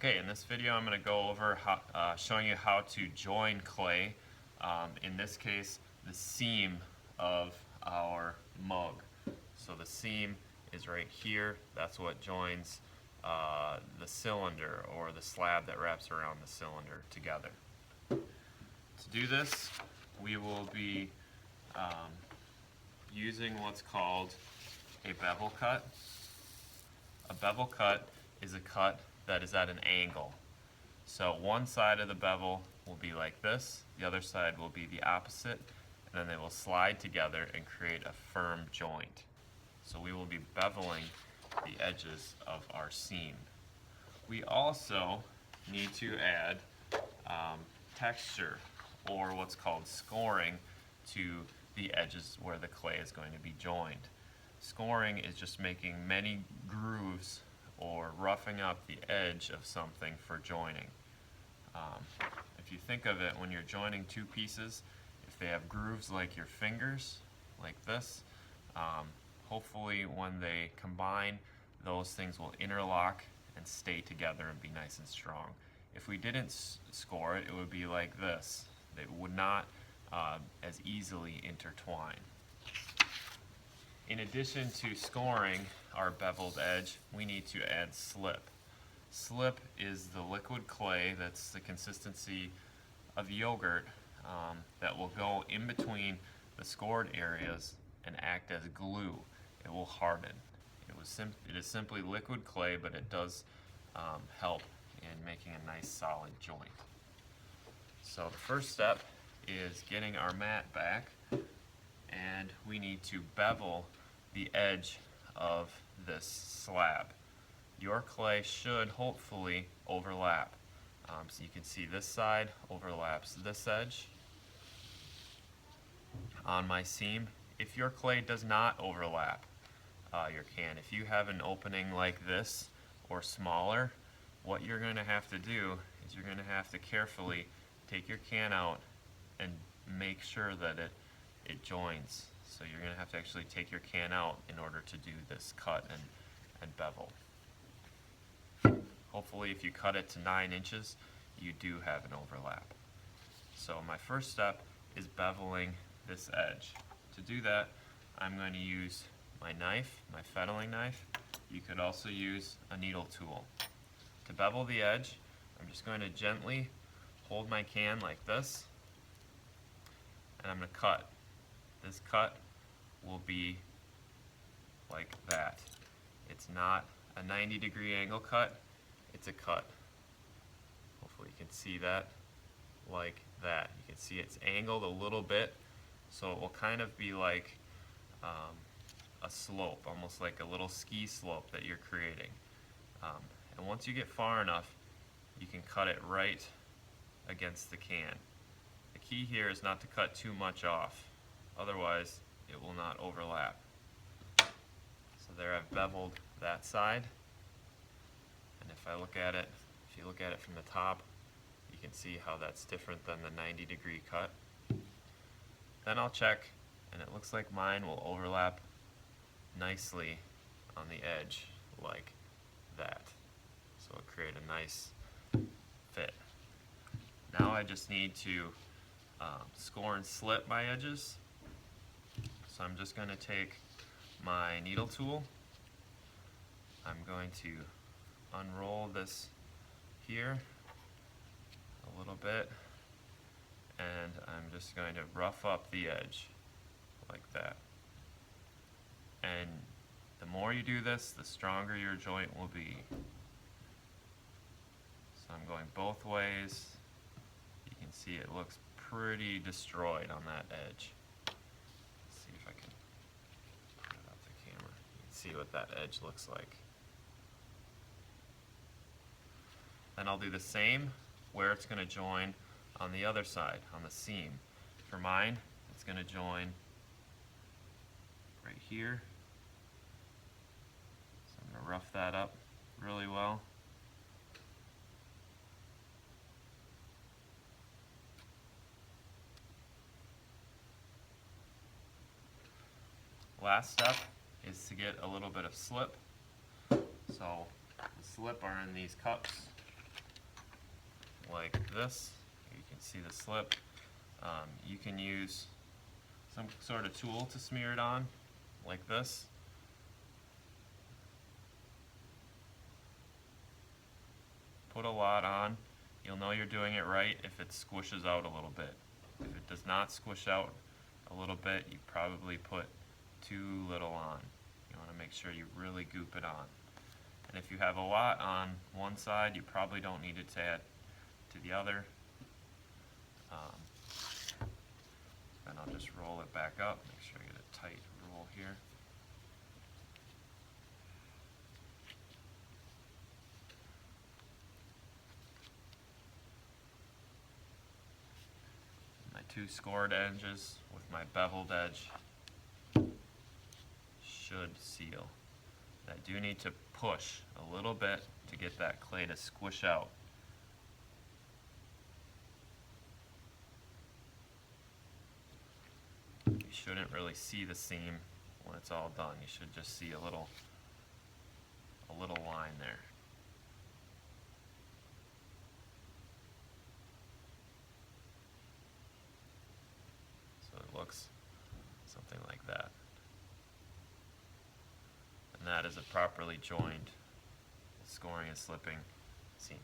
Okay, in this video I'm going to go over showing you how to join clay, in this case the seam of our mug. So the seam is right here, that's what joins the cylinder or the slab that wraps around the cylinder together. To do this we will be using what's called a bevel cut. A bevel cut is a cut that is at an angle. So one side of the bevel will be like this, the other side will be the opposite, and then they will slide together and create a firm joint. So we will be beveling the edges of our seam. We also need to add texture, or what's called scoring, to the edges where the clay is going to be joined. Scoring is just making many grooves or roughing up the edge of something for joining. If you think of it, when you're joining two pieces, if they have grooves like your fingers, like this, hopefully when they combine, those things will interlock and stay together and be nice and strong. If we didn't score it, it would be like this. They would not as easily intertwine. In addition to scoring our beveled edge, we need to add slip. Slip is the liquid clay that's the consistency of yogurt that will go in between the scored areas and act as glue. It will harden. It is simply liquid clay, but it does help in making a nice solid joint. So the first step is getting our mat back, and we need to bevel the edge of this slab. Your clay should hopefully overlap. So you can see this side overlaps this edge on my seam. If your clay does not overlap your can, if you have an opening like this or smaller, what you're going to have to do is you're going to have to carefully take your can out and make sure that it joins. So you're going to have to actually take your can out in order to do this cut and bevel. Hopefully if you cut it to 9 inches, you do have an overlap. So my first step is beveling this edge. To do that, I'm going to use my knife, my fettling knife. You could also use a needle tool. To bevel the edge, I'm just going to gently hold my can like this, and I'm going to cut. This cut will be like that. It's not a 90-degree angle cut, it's a cut. Hopefully you can see that like that. You can see it's angled a little bit, so it will kind of be like a slope, almost like a little ski slope that you're creating. And once you get far enough, you can cut it right against the can. The key here is not to cut too much off, otherwise it will not overlap. So there I've beveled that side, and if you look at it from the top, you can see how that's different than the 90-degree cut. Then I'll check, and it looks like mine will overlap nicely on the edge like that. So it'll create a nice fit. Now I just need to score and slip my edges. So I'm just going to take my needle tool. I'm going to unroll this here a little bit, and I'm just going to rough up the edge like that. And the more you do this, the stronger your joint will be. So I'm going both ways. You can see it looks pretty destroyed on that edge. Let's see if I can put it off the camera. You can see what that edge looks like. Then I'll do the same where it's going to join on the other side, on the seam. For mine, it's going to join right here. So I'm going to rough that up really well. Last step is to get a little bit of slip. So the slip are in these cups. like this. You can see the slip. You can use some sort of tool to smear it on, like this. Put a lot on. You'll know you're doing it right if it squishes out a little bit. If it does not squish out a little bit, you probably put too little on. You want to make sure you really goop it on. And if you have a lot on one side, you probably don't need it to add to the other. Then I'll just roll it back up, make sure I get a tight roll here. My two scored edges with my beveled edge should seal. I do need to push a little bit to get that clay to squish out. You shouldn't really see the seam when it's all done. You should just see a little line there. So it looks something like that. And that is a properly joined scoring and slipping seam.